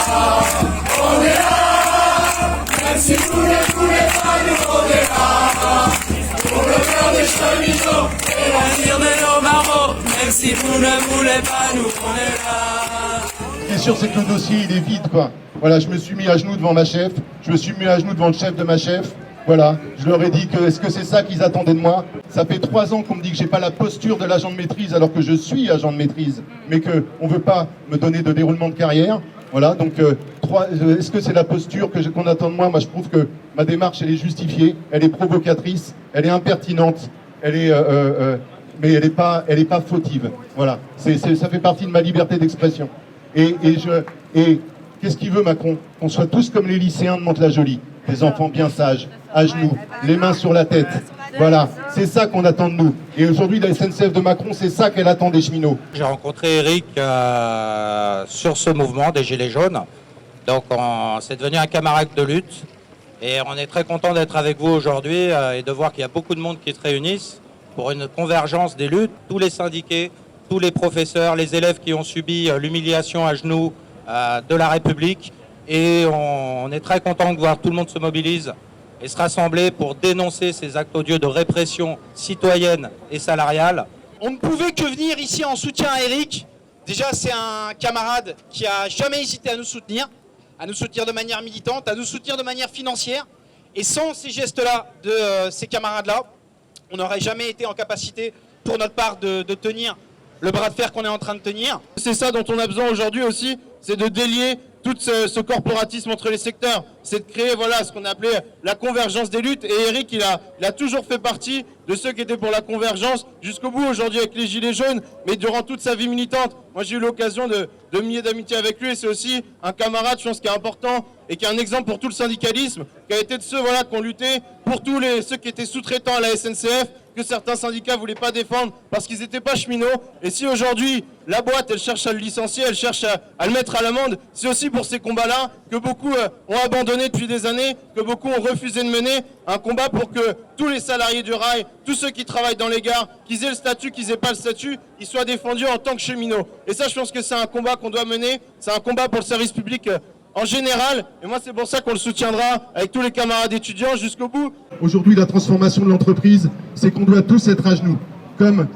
on est là. Merci pour les panneaux, on est là. Pour le cœur des cheminots et l'avenir de nos marmots. Merci pour les panneaux, on est là. Ce qui est sûr, c'est que le dossier, il est vide, quoi. Voilà, je me suis mis à genoux devant ma chef, je me suis mis à genoux devant le chef de ma chef. Voilà, je leur ai dit que est-ce que c'est ça qu'ils attendaient de moi? Ça fait 3 ans qu'on me dit que j'ai pas la posture de l'agent de maîtrise alors que je suis agent de maîtrise, mais qu'on veut pas me donner de déroulement de carrière. Voilà, donc est-ce que c'est la posture qu'on attend de moi? Moi, je trouve que ma démarche, elle est justifiée, elle est provocatrice, elle est impertinente, elle est, mais elle est pas fautive. Voilà, ça fait partie de ma liberté d'expression. Et qu'est-ce qu'il veut Macron? Qu'on soit tous comme les lycéens de Mantes-la-Jolie, des enfants bien sages, à genoux, les mains sur la tête. Voilà, c'est ça qu'on attend de nous. Et aujourd'hui, la SNCF de Macron, c'est ça qu'elle attend des cheminots. J'ai rencontré Eric sur ce mouvement des Gilets jaunes. Donc c'est devenu un camarade de lutte. Et on est très content d'être avec vous aujourd'hui et de voir qu'il y a beaucoup de monde qui se réunissent pour une convergence des luttes. Tous les syndiqués, tous les professeurs, les élèves qui ont subi l'humiliation à genoux de la République. Et on est très content de voir tout le monde se mobilise et se rassembler pour dénoncer ces actes odieux de répression citoyenne et salariale. On ne pouvait que venir ici en soutien à Eric. Déjà, c'est un camarade qui a jamais hésité à nous soutenir de manière militante, à nous soutenir de manière financière. Et sans ces gestes-là de ces camarades-là, on n'aurait jamais été en capacité, pour notre part, de tenir le bras de fer qu'on est en train de tenir. C'est ça dont on a besoin aujourd'hui aussi, c'est de délier tout ce corporatisme entre les secteurs, c'est de créer ce qu'on appelait la convergence des luttes. Et Eric, il a toujours fait partie de ceux qui étaient pour la convergence jusqu'au bout aujourd'hui avec les Gilets jaunes, mais durant toute sa vie militante. Moi, j'ai eu l'occasion de me lier d'amitié avec lui et c'est aussi un camarade, je pense, qui est important et qui est un exemple pour tout le syndicalisme, qui a été de ceux qui ont lutté pour tous ceux qui étaient sous-traitants à la SNCF, que certains syndicats ne voulaient pas défendre parce qu'ils n'étaient pas cheminots. Et si aujourd'hui, la boîte, elle cherche à le licencier, elle cherche à le mettre à l'amende, c'est aussi pour ces combats-là que beaucoup ont abandonné depuis des années, que beaucoup ont refusé de mener, un combat pour que tous les salariés du rail, tous ceux qui travaillent dans les gares, qu'ils aient le statut, qu'ils n'aient pas le statut, ils soient défendus en tant que cheminots. Et ça, je pense que c'est un combat qu'on doit mener, c'est un combat pour le service public en général, et moi c'est pour ça qu'on le soutiendra avec tous les camarades étudiants jusqu'au bout. Aujourd'hui, la transformation de l'entreprise, c'est qu'on doit tous être à genoux, comme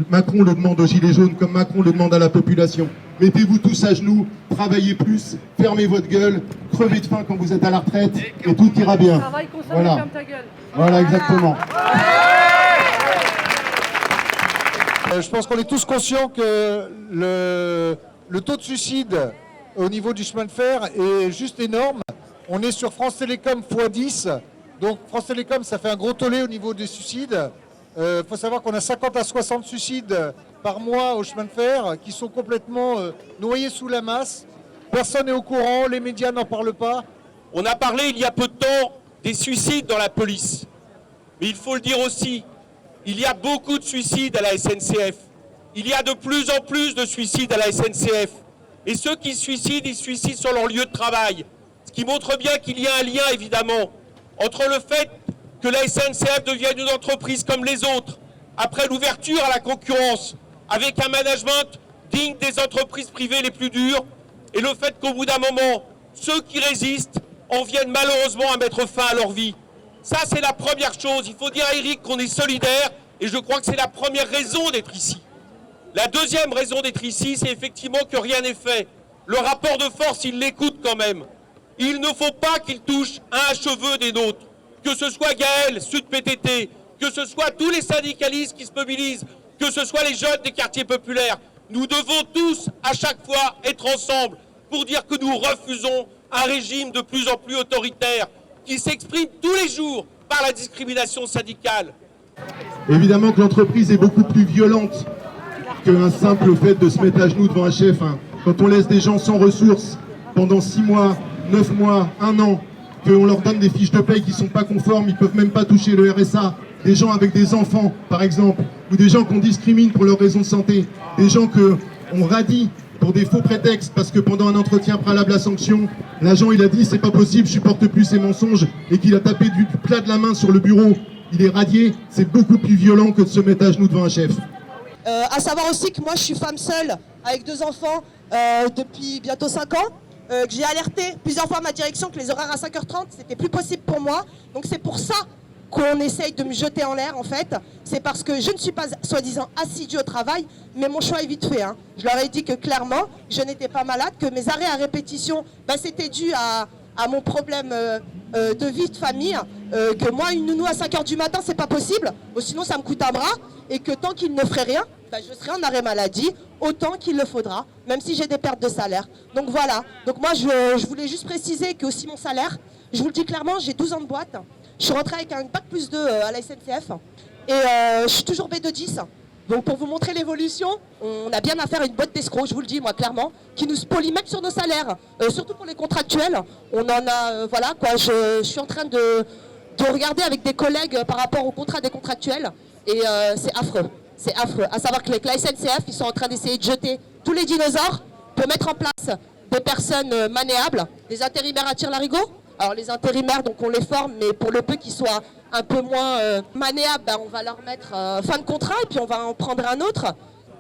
Macron le demande aux Gilets jaunes, comme Macron le demande à la population. Mettez-vous tous à genoux, travaillez plus, fermez votre gueule, crevez de faim quand vous êtes à la retraite, et tout ira bien. Voilà, ferme ta gueule. Voilà, exactement. Je pense qu'on est tous conscients que le taux de suicide au niveau du chemin de fer est juste énorme. On est sur France Télécom x10. Donc France Télécom, ça fait un gros tollé au niveau des suicides. Faut savoir qu'on a 50 à 60 suicides par mois au chemin de fer qui sont complètement noyés sous la masse. Personne n'est au courant, les médias n'en parlent pas. On a parlé il y a peu de temps des suicides dans la police. Mais il faut le dire aussi, il y a beaucoup de suicides à la SNCF. Il y a de plus en plus de suicides à la SNCF. Et ceux qui se suicident, ils se suicident sur leur lieu de travail. Ce qui montre bien qu'il y a un lien, évidemment, entre le fait que la SNCF devienne une entreprise comme les autres, après l'ouverture à la concurrence, avec un management digne des entreprises privées les plus dures, et le fait qu'au bout d'un moment, ceux qui résistent en viennent malheureusement à mettre fin à leur vie. Ça, c'est la première chose. Il faut dire à Eric qu'on est solidaire, et je crois que c'est la première raison d'être ici. La deuxième raison d'être ici, c'est effectivement que rien n'est fait. Le rapport de force, il l'écoute quand même. Il ne faut pas qu'il touche un cheveu des nôtres. Que ce soit Gaël, Sud PTT, que ce soit tous les syndicalistes qui se mobilisent, que ce soit les jeunes des quartiers populaires. Nous devons tous, à chaque fois, être ensemble pour dire que nous refusons un régime de plus en plus autoritaire qui s'exprime tous les jours par la discrimination syndicale. Évidemment que l'entreprise est beaucoup plus violente qu'un simple fait de se mettre à genoux devant un chef. Quand on laisse des gens sans ressources pendant 6 mois, 9 mois, 1 an, qu'on leur donne des fiches de paye qui ne sont pas conformes, ils ne peuvent même pas toucher le RSA, des gens avec des enfants par exemple, ou des gens qu'on discrimine pour leurs raisons de santé, des gens qu'on radie pour des faux prétextes parce que pendant un entretien préalable à sanction, l'agent il a dit c'est pas possible, je supporte plus ces mensonges et qu'il a tapé du plat de la main sur le bureau, il est radié, c'est beaucoup plus violent que de se mettre à genoux devant un chef. À savoir aussi que moi je suis femme seule avec 2 enfants depuis bientôt 5 ans que j'ai alerté plusieurs fois ma direction que les horaires à 5h30, c'était plus possible pour moi. Donc c'est pour ça qu'on essaye de me jeter en l'air en fait. C'est parce que je ne suis pas soi-disant assidue au travail, mais mon choix est vite fait. Je leur ai dit que clairement, je n'étais pas malade, que mes arrêts à répétition, c'était dû à mon problème de vie de famille, que moi, une nounou à 5h du matin, c'est pas possible, sinon ça me coûte un bras, et que tant qu'il ne ferait rien, je serai en arrêt maladie, autant qu'il le faudra, même si j'ai des pertes de salaire. Donc voilà, donc moi je voulais juste préciser que aussi mon salaire, je vous le dis clairement, j'ai 12 ans de boîte, je suis rentrée avec un bac plus 2 à la SNCF, et je suis toujours B210. Donc pour vous montrer l'évolution, on a bien affaire à une boîte d'escrocs, je vous le dis moi clairement, qui nous spolie même sur nos salaires, surtout pour les contractuels. On en a, voilà quoi, je suis en train de regarder avec des collègues par rapport au contrat des contractuels, et c'est affreux. C'est affreux. À savoir que la SNCF, ils sont en train d'essayer de jeter tous les dinosaures pour mettre en place des personnes manéables, des intérimaires à tire-larigot. Alors les intérimaires, donc on les forme, mais pour le peu qu'ils soient un peu moins manéables, on va leur mettre fin de contrat et puis on va en prendre un autre.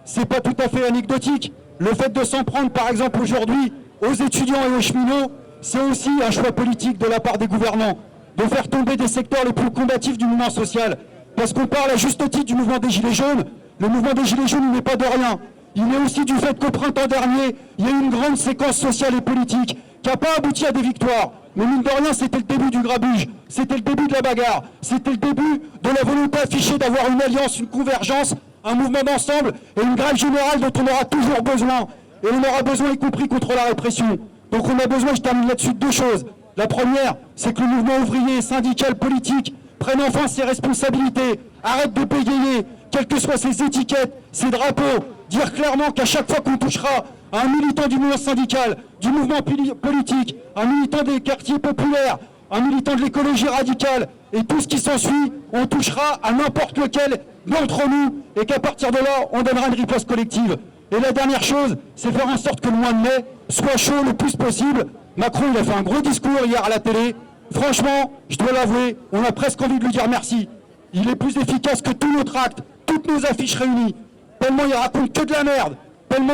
C'est pas tout à fait anecdotique. Le fait de s'en prendre par exemple aujourd'hui aux étudiants et aux cheminots, c'est aussi un choix politique de la part des gouvernants, de faire tomber des secteurs les plus combatifs du mouvement social. Parce qu'on parle à juste titre du mouvement des Gilets jaunes. Le mouvement des Gilets jaunes, il n'est pas de rien. Il est aussi du fait qu'au printemps dernier, il y a eu une grande séquence sociale et politique qui n'a pas abouti à des victoires. Mais mine de rien, c'était le début du grabuge, c'était le début de la bagarre, c'était le début de la volonté affichée d'avoir une alliance, une convergence, un mouvement d'ensemble et une grève générale dont on aura toujours besoin. Et on aura besoin, y compris contre la répression. Donc on a besoin, je termine là-dessus, de deux choses. La première, c'est que le mouvement ouvrier, syndical, politique prenne enfin ses responsabilités, arrête de bégayer, quelles que soient ses étiquettes, ses drapeaux, dire clairement qu'à chaque fois qu'on touchera à un militant du mouvement syndical, du mouvement politique, un militant des quartiers populaires, un militant de l'écologie radicale et tout ce qui s'ensuit, on touchera à n'importe lequel d'entre nous et qu'à partir de là, on donnera une riposte collective. Et la dernière chose, c'est faire en sorte que le mois de mai soit chaud le plus possible. Macron, il a fait un gros discours hier à la télé. Franchement, je dois l'avouer, on a presque envie de lui dire merci. Il est plus efficace que tous nos tracts, toutes nos affiches réunies. Tellement il raconte que de la merde. Tellement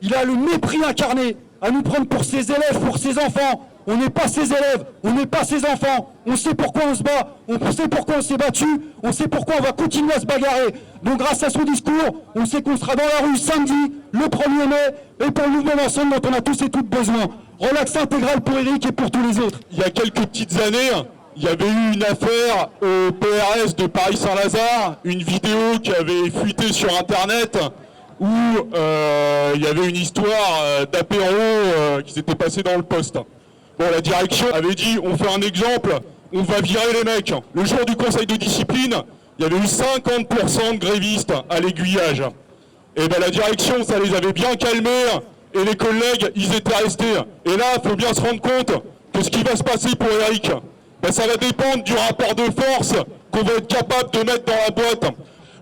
il a le mépris incarné à nous prendre pour ses élèves, pour ses enfants. On n'est pas ses élèves, on n'est pas ses enfants. On sait pourquoi on se bat, on sait pourquoi on s'est battu, on sait pourquoi on va continuer à se bagarrer. Donc grâce à son discours, on sait qu'on sera dans la rue samedi, le 1er mai, et pour le mouvement d'ensemble dont on a tous et toutes besoin. Relax intégral pour Eric et pour tous les autres. Il y a quelques petites années, il y avait eu une affaire au PRS de Paris-Saint-Lazare, une vidéo qui avait fuité sur Internet où il y avait une histoire d'apéro qui s'était passée dans le poste. Bon, la direction avait dit, on fait un exemple, on va virer les mecs. Le jour du conseil de discipline, il y avait eu 50% de grévistes à l'aiguillage. Et ben la direction, ça les avait bien calmés, et les collègues, ils étaient restés. Et là, il faut bien se rendre compte que ce qui va se passer pour Eric, ben ça va dépendre du rapport de force qu'on va être capable de mettre dans la boîte.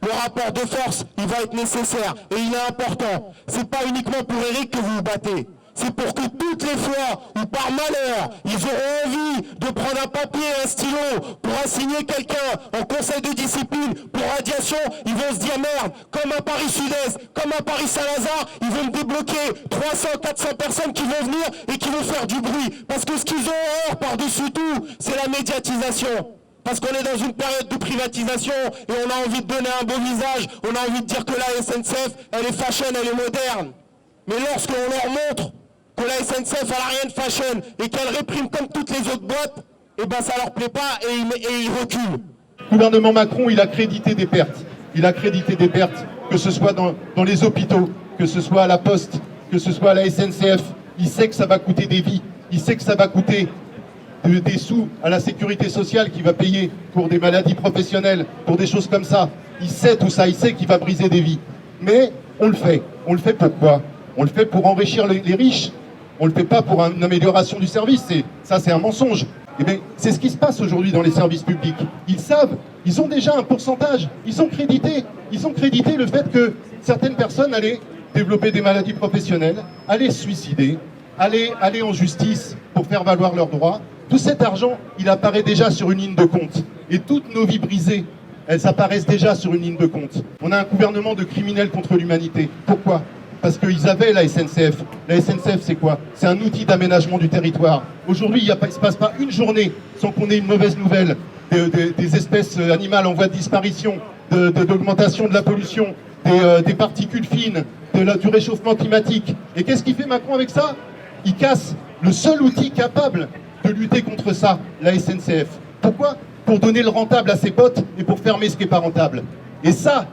Le rapport de force, il va être nécessaire et il est important. C'est pas uniquement pour Eric que vous vous battez. C'est pour que toutes les fois où par malheur, ils auront envie de prendre un papier et un stylo pour assigner quelqu'un en conseil de discipline pour radiation, ils vont se dire merde, comme à Paris Sud-Est, comme à Paris Saint-Lazare, ils vont me débloquer 300, 400 personnes qui vont venir et qui vont faire du bruit. Parce que ce qu'ils ont horreur par-dessus tout, c'est la médiatisation. Parce qu'on est dans une période de privatisation et on a envie de donner un beau visage, on a envie de dire que la SNCF, elle est fashion, elle est moderne. Mais lorsqu'on leur montre que la SNCF, elle n'a rien de fashion et qu'elle réprime comme toutes les autres boîtes, et ben ça leur plaît pas et ils reculent. Le gouvernement Macron, il a crédité des pertes. Il a crédité des pertes, que ce soit dans les hôpitaux, que ce soit à la Poste, que ce soit à la SNCF. Il sait que ça va coûter des vies. Il sait que ça va coûter des sous à la sécurité sociale qui va payer pour des maladies professionnelles, pour des choses comme ça. Il sait tout ça, il sait qu'il va briser des vies. Mais on le fait. On le fait pourquoi? On le fait pour enrichir les riches. On le fait pas pour une amélioration du service. Ça, c'est un mensonge. Eh bien, c'est ce qui se passe aujourd'hui dans les services publics. Ils savent, ils ont déjà un pourcentage. Ils ont crédité le fait que certaines personnes allaient développer des maladies professionnelles, allaient se suicider, allaient en justice pour faire valoir leurs droits. Tout cet argent, il apparaît déjà sur une ligne de compte. Et toutes nos vies brisées, elles apparaissent déjà sur une ligne de compte. On a un gouvernement de criminels contre l'humanité. Pourquoi? parce qu'ils avaient la SNCF. La SNCF, c'est quoi? C'est un outil d'aménagement du territoire. Aujourd'hui, il ne se passe pas une journée sans qu'on ait une mauvaise nouvelle des espèces animales en voie de disparition, d'augmentation de la pollution, des particules fines, du réchauffement climatique. Et qu'est-ce qu'il fait Macron avec ça? Il casse le seul outil capable de lutter contre ça, la SNCF. Pourquoi? Pour donner le rentable à ses potes et pour fermer ce qui n'est pas rentable. Et ça,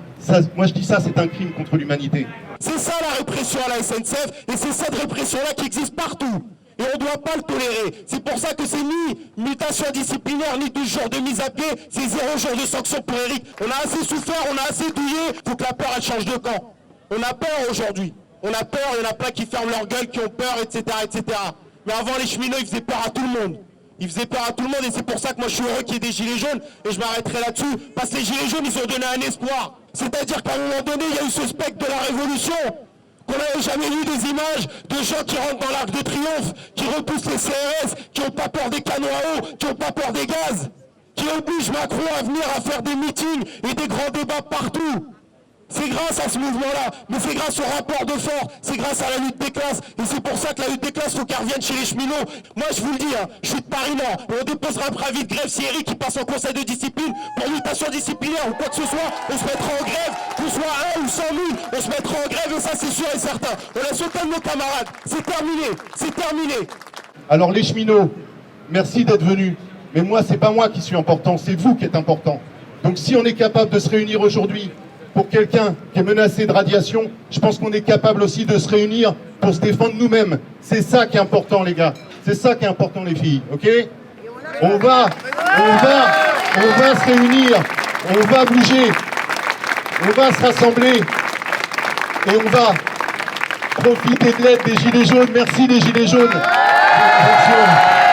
moi je dis ça, c'est un crime contre l'humanité. C'est ça la répression à la SNCF, et c'est cette répression-là qui existe partout. Et on ne doit pas le tolérer. C'est pour ça que c'est ni mutation disciplinaire, ni 12 jours de mise à pied, c'est 0 jour de sanction pour Éric. On a assez souffert, on a assez douillé, faut que la peur elle change de camp. On a peur aujourd'hui. On a peur, il y en a plein qui ferment leur gueule, qui ont peur, etc., etc. Mais avant les cheminots, ils faisaient peur à tout le monde. Ils faisaient peur à tout le monde et c'est pour ça que moi je suis heureux qu'il y ait des gilets jaunes et je m'arrêterai là-dessus. Parce que les gilets jaunes, ils ont donné un espoir. C'est-à-dire qu'à un moment donné, il y a eu ce spectre de la révolution. Qu'on n'avait jamais vu des images de gens qui rentrent dans l'Arc de Triomphe, qui repoussent les CRS, qui n'ont pas peur des canons à eau, qui n'ont pas peur des gaz, qui obligent Macron à venir à faire des meetings et des grands débats partout. C'est grâce à ce mouvement-là, mais c'est grâce au rapport de force, c'est grâce à la lutte des classes, et c'est pour ça que la lutte des classes, faut qu'elle revienne chez les cheminots. Moi, je vous le dis, je suis de Paris-Nord, et on déposera un préavis de grève si Éric qui passe en conseil de discipline pour mutation disciplinaire ou quoi que ce soit, on se mettra en grève, qu'on soit 1 ou 100 000, on se mettra en grève, et ça c'est sûr et certain. On a sauté de nos camarades, c'est terminé, c'est terminé. Alors les cheminots, merci d'être venus, mais moi, c'est pas moi qui suis important, c'est vous qui êtes important. Donc si on est capable de se réunir aujourd'hui, pour quelqu'un qui est menacé de radiation, je pense qu'on est capable aussi de se réunir pour se défendre nous-mêmes. C'est ça qui est important, les gars. C'est ça qui est important, les filles. Ok? On va se réunir. On va bouger. On va se rassembler. Et on va profiter de l'aide des Gilets jaunes. Merci, les Gilets jaunes. Merci.